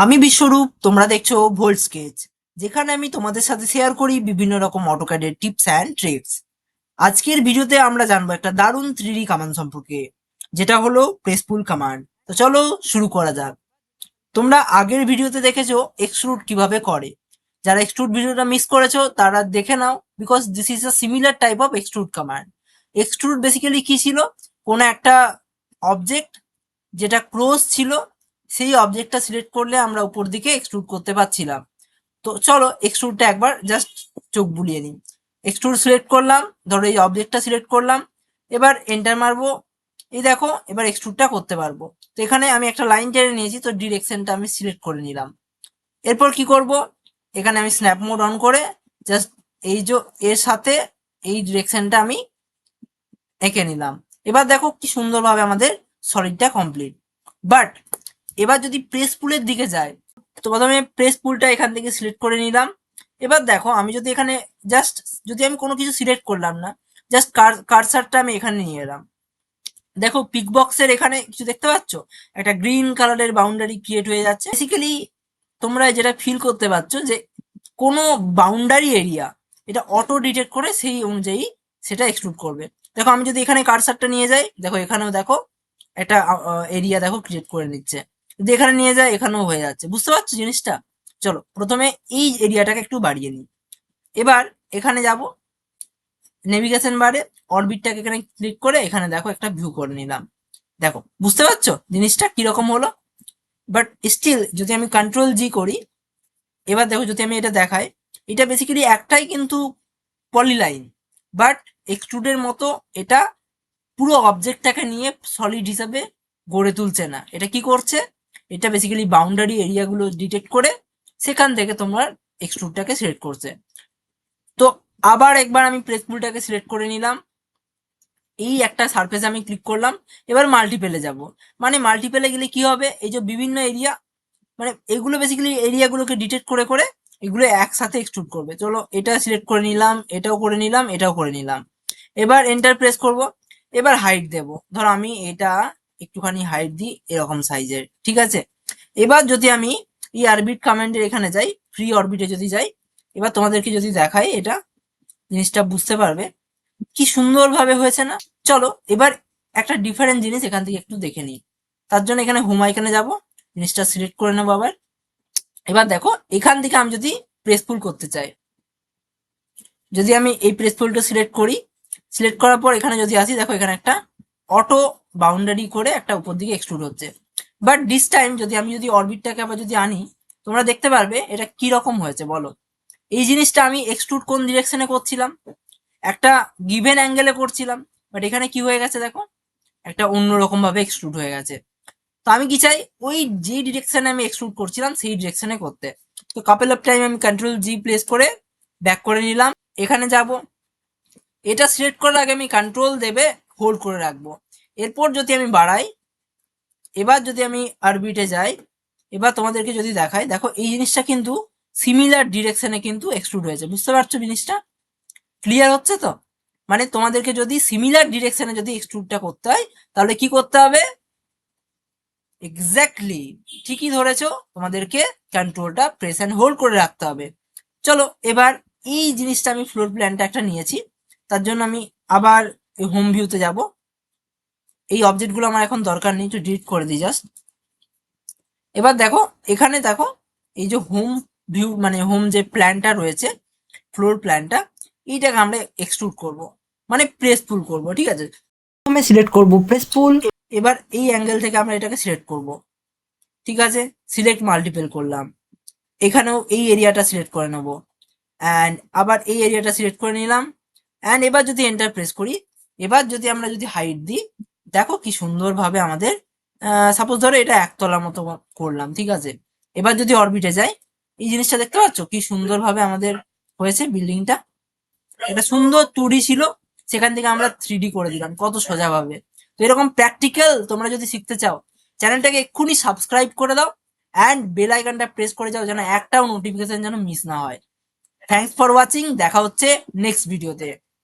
আমি বিশ্বরূপ, তোমরা দেখছো ভোল্ট স্কেচ, যেখানে আমি তোমাদের সাথে শেয়ার করি বিভিন্ন রকম অটোক্যাডের টিপস অ্যান্ড ট্রিক্স। আজকের ভিডিওতে আমরা জানবো একটা দারুণ 3D কমান্ড সম্পর্কে, যেটা হলো প্রেস পুল কমান্ড। তো চলো শুরু করা যাক। তোমরা আগের ভিডিওতে দেখেছো এক্সট্রুড কিভাবে করে। যারা এক্সট্রুড ভিডিওটা মিস করেছো তারা দেখে নাও, because this is a similar type of extrude command. Extrude basically কি ছিল? কোনো একটা অবজেক্ট যেটা ক্লোজ ছিল, সেই অবজেক্টটা সিলেক্ট করলে আমরা উপর দিকে এক্সট্রুড করতে পারছিলাম। তো চলো এক্সট্রুডটা একবার জাস্ট চোখ বুলিয়ে নিই। এক্সট্রুড সিলেক্ট করলাম, ধরো এই অবজেক্টটা সিলেক্ট করলাম, এবার এন্টার মারবো। এই দেখো এবার এক্সট্রুডটা করতে পারবো। তো এখানে আমি একটা লাইন টেনে নিয়েছি, তো ডিরেকশনটা আমি সিলেক্ট করে নিলাম। এরপর কি করব, এখানে আমি স্ন্যাপ মোড অন করে জাস্ট এই যে এর সাথে এই ডিরেকশনটা আমি এঁকে নিলাম। এবার দেখো কি সুন্দরভাবে আমাদের সলিডটা কমপ্লিট। বাট এবার যদি প্রেস পুলের দিকে যায়, তো প্রথমে প্রেস পুলটা এখান থেকে সিলেক্ট করে নিলাম। এবার দেখো আমি যদি এখানে জাস্ট, যদি আমি কোনো কিছু সিলেক্ট করলাম না, জাস্ট কারসারটা আমি এখানে নিয়ে এলাম। দেখো পিক বক্সের এখানে কিছু দেখতে পাচ্ছ, একটা গ্রিন কালারের বাউন্ডারি ক্রিয়েট হয়ে যাচ্ছে। বেসিক্যালি তোমরা যেটা ফিল করতে পারছো যে কোনো বাউন্ডারি এরিয়া এটা অটো ডিটেক্ট করে সেই অনুযায়ী সেটা এক্সক্লুড করবে। দেখো আমি যদি এখানে কারসারটা নিয়ে যাই, দেখো এখানেও দেখো একটা এরিয়া দেখো ক্রিয়েট করে নিচ্ছে। যদি এখানে নিয়ে যায় এখানেও হয়ে যাচ্ছে, বুঝতে পারছো জিনিসটা? চলো প্রথমে এই এরিয়াটাকে একটু বাড়িয়ে নিই। এবার এখানে যাব, নেভিগেশন বারে অরবিটটাকে এখানে ক্লিক করে এখানে দেখো একটা ভিউ করে নিলাম। দেখো বুঝতে পারছো জিনিসটা কিরকম হলো? বাট স্টিল যদি আমি কন্ট্রোল জি করি, এবার দেখো যদি আমি এটা দেখাই, এটা বেসিক্যালি একটাই কিন্তু পলিলাইন, বাট এক্সট্রুডের মতো এটা পুরো অবজেক্টটাকে নিয়ে সলিড হিসাবে গড়ে তুলছে না। এটা কি করছে, এটা বেসিক্যালি বাউন্ডারি এরিয়াগুলো ডিটেক্ট করে সেখান থেকে তোমার এক্সট্রুডটাকে সিলেক্ট করছে। তো আবার একবার আমি প্রেস টুলটাকে সিলেক্ট করে নিলাম, এই একটা সারফেস আমি ক্লিক করলাম। এবার মাল্টিপেলে যাব। মানে মাল্টিপেলে গেলে কি হবে, এই যে বিভিন্ন এরিয়া, মানে এগুলো বেসিক্যালি এরিয়াগুলোকে ডিটেক্ট করে করে এগুলো একসাথে এক্সট্রুড করবে। চলো এটা সিলেক্ট করে নিলাম, এটাও করে নিলাম, এটাও করে নিলাম। এবার এন্টার প্রেস করব। এবার হাইট দেব, ধরো আমি এটা একটুখানি হাইট দিই এরকম সাইজের, ঠিক আছে? এবার যদি আমি এই অরবিট কমান্ডের এখানে যাই, ফ্রি অরবিটে যদি যাই, এবার তোমাদেরকে যদি দেখাই এটা, জিনিসটা বুঝতে পারবে কি সুন্দরভাবে হয়েছে না? চলো এবার একটা ডিফারেন্ট জিনিস এখান থেকে একটু দেখে নিই। তার জন্য এখানে হোম আইকনে যাব, জিনিসটা সিলেক্ট করে নেবো আবার। এবার দেখো এখান থেকে আমি যদি প্রেস পুল করতে চাই, যদি আমি এই প্রেস পুলটা সিলেক্ট করি, সিলেক্ট করার পর এখানে যদি আসি, দেখো এখানে একটা অটো বাউন্ডারি করে একটা উপর দিকে এক্সট্রুড হচ্ছে। বাট দিস টাইম যদি অরবিটটাকে আবার যদি আনি, তোমরা দেখতে পারবে এটা কি রকম হয়েছে বলো। এই জিনিসটা আমি এক্সট্রুড কোন ডিরেকশনে করছিলাম, একটা গিভেন অ্যাঙ্গেলে করছিলাম, বাট এখানে কি হয়ে গেছে দেখো, একটা অন্যরকম ভাবে এক্সট্রুড হয়ে গেছে। তো আমি কি চাই, ওই যে ডিরেকশনে আমি এক্সট্রুড করছিলাম সেই ডিরেকশনে করতে। তো কাপল অফ টাইম আমি কন্ট্রোল জি প্লেস করে ব্যাক করে নিলাম। এখানে যাব, এটা সিলেক্ট করার আগে আমি কন্ট্রোল দেবে হোল্ড করে রাখবো। এরপর যদি আমি বাড়াই, এবার যদি আমি অরবিটে যাই, এবার তোমাদেরকে যদি দেখাই, দেখো এই জিনিসটা কিন্তু সিমিলার ডিরেকশনে কিন্তু এক্সট্রুড হয়েছে। বুঝতে পারছো জিনিসটা ক্লিয়ার হচ্ছে তো? মানে তোমাদেরকে যদি সিমিলার ডিরেকশনে যদি এক্সট্রুডটা করতে হয়, তাহলে কি করতে হবে? এক্স্যাক্টলি ঠিকই ধরেছো, তোমাদেরকে কন্ট্রোলটা প্রেস অ্যান্ড হোল্ড করে রাখতে হবে। চলো এবার এই জিনিসটা আমি ফ্লোর প্ল্যানটা একটা নিয়েছি, তার জন্য আমি আবার হোম ভিউতে যাব। এই অবজেক্টগুলো আমার এখন দরকার নেই, একটু ডিলিট করে দিই জাস্ট। এবার দেখো এখানে দেখো এই যে হোম ভিউ, মানে হোম যে প্ল্যানটা রয়েছে, ফ্লোর প্ল্যানটা, এইটাকে আমরা এক্সট্রুড করব, মানে প্রেস পুল করব, ঠিক আছে? প্রথমে সিলেক্ট করব প্রেস পুল। এবার এই অ্যাঙ্গেল থেকে আমরা এটাকে সিলেক্ট করব, ঠিক আছে? সিলেক্ট মাল্টিপল করলাম, এখানেও এই এরিয়াটা সিলেক্ট করে নেব, অ্যান্ড আবার এই এরিয়াটা সিলেক্ট করে নিলাম। অ্যান্ড এবার যদি এন্টার প্রেস করি, এবার যদি আমরা যদি হাইট দিই, দেখো কি সুন্দরভাবে আমাদের, সাপোজ ধরো এটা একতলার মতো করলাম, ঠিক আছে? এবার যদি অরবিটে যাই, এই জিনিসটা দেখতে পাচ্ছ কি সুন্দরভাবে আমাদের হয়েছে বিল্ডিংটা। এটা সুন্দর 2D ছিল, সেখান থেকে আমরা 3D করে দিলাম কত সোজাভাবে। তো এরকম প্র্যাকটিক্যাল তোমরা যদি শিখতে চাও, চ্যানেলটাকে এক্ষুনি সাবস্ক্রাইব করে দাও অ্যান্ড বেল আইকনটা প্রেস করে যাও, যেন একটাও নোটিফিকেশন যেন মিস না হয়। থ্যাঙ্কস ফর ওয়াচিং, দেখা হচ্ছে নেক্সট ভিডিওতে।